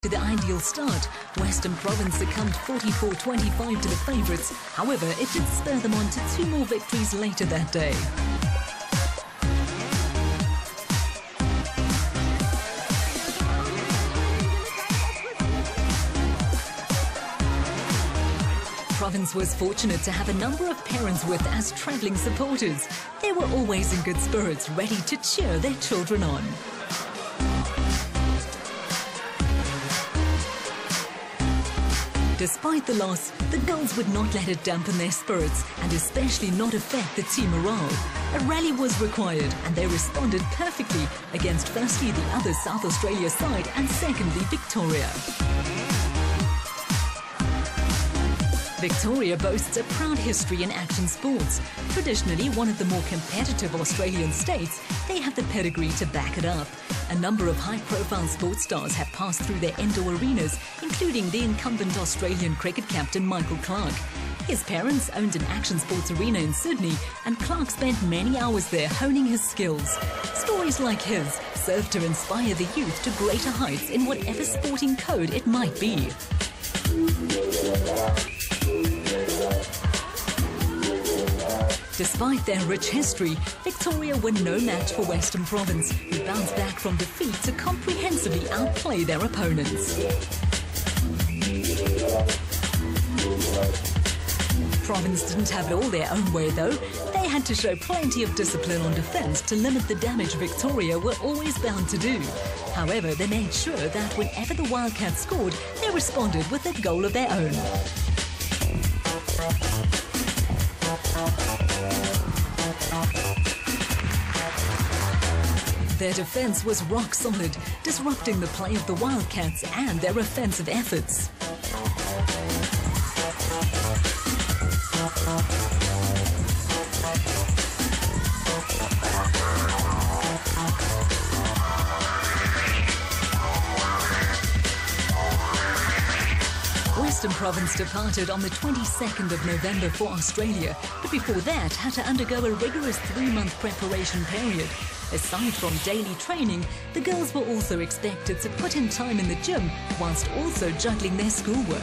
To the ideal start, Western Province succumbed 44-25 to the favourites. However, it did spur them on to 2 more victories later that day. Province was fortunate to have a number of parents with as travelling supporters. They were always in good spirits, ready to cheer their children on. Despite the loss, the girls would not let it dampen their spirits and especially not affect the team morale. A rally was required and they responded perfectly against firstly the other South Australia side and secondly Victoria. Victoria boasts a proud history in action sports. Traditionally one of the more competitive Australian states, they have the pedigree to back it up. A number of high-profile sports stars have passed through their indoor arenas, including the incumbent Australian cricket captain Michael Clarke. His parents owned an action sports arena in Sydney, and Clarke spent many hours there honing his skills. Stories like his serve to inspire the youth to greater heights in whatever sporting code it might be. Despite their rich history, Victoria were no match for Western Province, who bounced back from defeat to comprehensively outplay their opponents. Province didn't have it all their own way though. They had to show plenty of discipline on defence to limit the damage Victoria were always bound to do. However, they made sure that whenever the Wildcats scored, they responded with a goal of their own. Their defence was rock solid, disrupting the play of the Wildcats and their offensive efforts. Western Province departed on the 22nd of November for Australia, but before that had to undergo a rigorous 3-month preparation period. Aside from daily training, the girls were also expected to put in time in the gym whilst also juggling their schoolwork.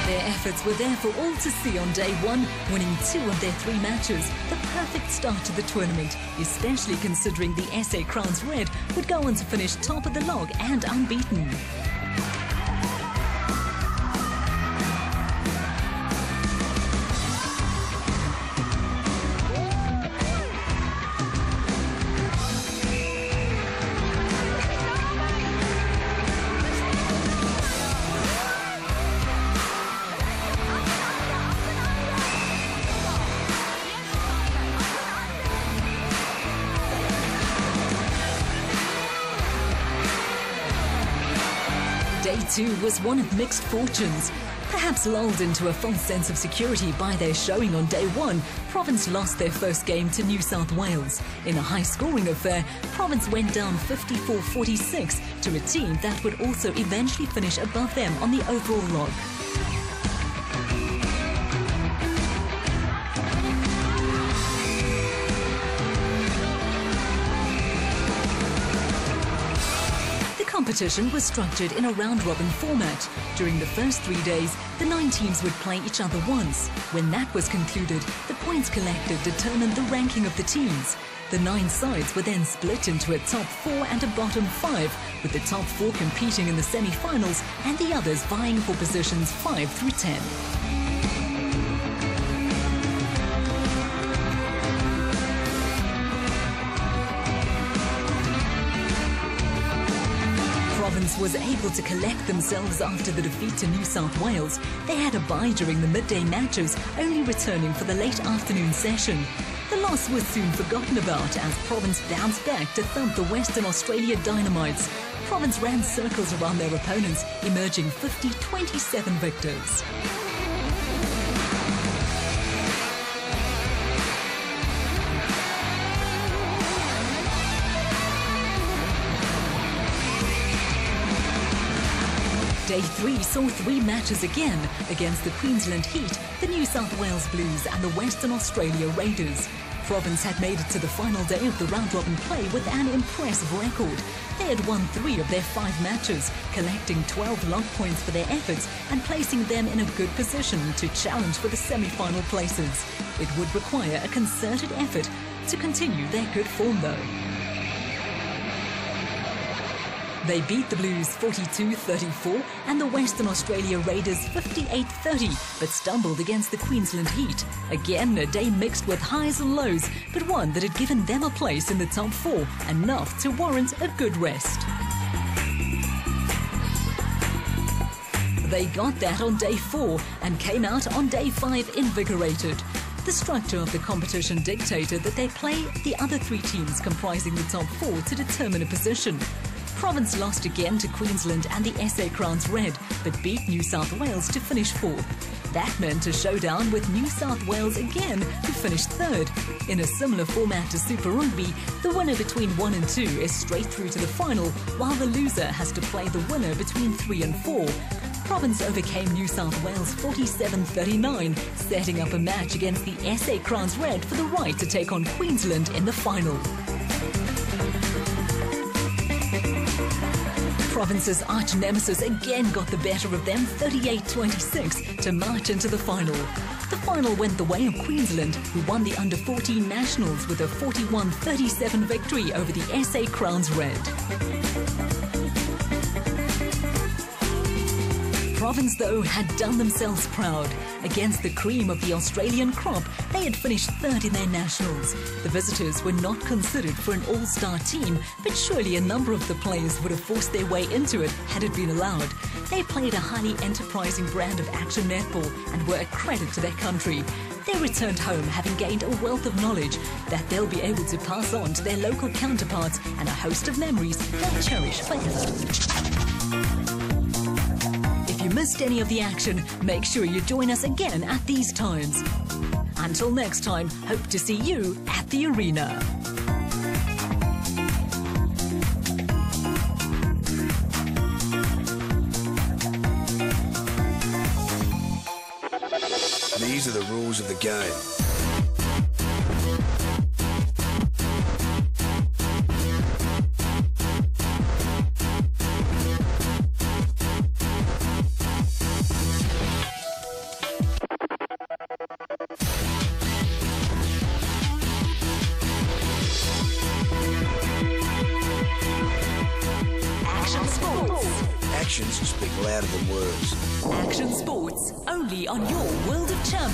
Their efforts were there for all to see on day 1, winning 2 of their 3 matches, the perfect start to the tournament, especially considering the SA Crowns Red would go on to finish top of the log and unbeaten. Day 2 was one of mixed fortunes. Perhaps lulled into a false sense of security by their showing on day 1, Province lost their first game to New South Wales. In a high-scoring affair, Province went down 54-46 to a team that would also eventually finish above them on the overall log. The competition was structured in a round-robin format. During the first 3 days, the 9 teams would play each other once. When that was concluded, the points collected determined the ranking of the teams. The 9 sides were then split into a top 4 and a bottom 5, with the top 4 competing in the semi-finals and the others vying for positions 5 through 10. Province was able to collect themselves after the defeat to New South Wales. They had a bye during the midday matches, only returning for the late afternoon session. The loss was soon forgotten about as Province bounced back to thump the Western Australia Dynamites. Province ran circles around their opponents, emerging 50-27 victors. Day 3 saw 3 matches again against the Queensland Heat, the New South Wales Blues and the Western Australia Raiders. Province had made it to the final day of the round-robin play with an impressive record. They had won 3 of their 5 matches, collecting 12 log points for their efforts and placing them in a good position to challenge for the semi-final places. It would require a concerted effort to continue their good form though. They beat the Blues 42-34 and the Western Australia Raiders 58-30, but stumbled against the Queensland Heat. Again, a day mixed with highs and lows, but one that had given them a place in the top 4, enough to warrant a good rest. They got that on day 4 and came out on day 5 invigorated. The structure of the competition dictated that they play the other 3 teams comprising the top 4 to determine a position. Province lost again to Queensland and the SA Crowns Red, but beat New South Wales to finish 4th. That meant a showdown with New South Wales again, who finished 3rd. In a similar format to Super Rugby, the winner between 1 and 2 is straight through to the final, while the loser has to play the winner between 3 and 4. Province overcame New South Wales 47-39, setting up a match against the SA Crowns Red for the right to take on Queensland in the final. Province's arch nemesis again got the better of them 38-26 to march into the final. The final went the way of Queensland, who won the under-14 nationals with a 41-37 victory over the SA Crowns Red. Province, though, had done themselves proud. Against the cream of the Australian crop, they had finished 3rd in their nationals. The visitors were not considered for an all-star team, but surely a number of the players would have forced their way into it had it been allowed. They played a highly enterprising brand of action netball and were a credit to their country. They returned home having gained a wealth of knowledge that they'll be able to pass on to their local counterparts and a host of memories they'll cherish forever. If you missed any of the action, make sure you join us again at these times. Until next time, hope to see you at the arena. These are the rules of the game. Actions speak louder than words. Action Sports, only on your World of Champions.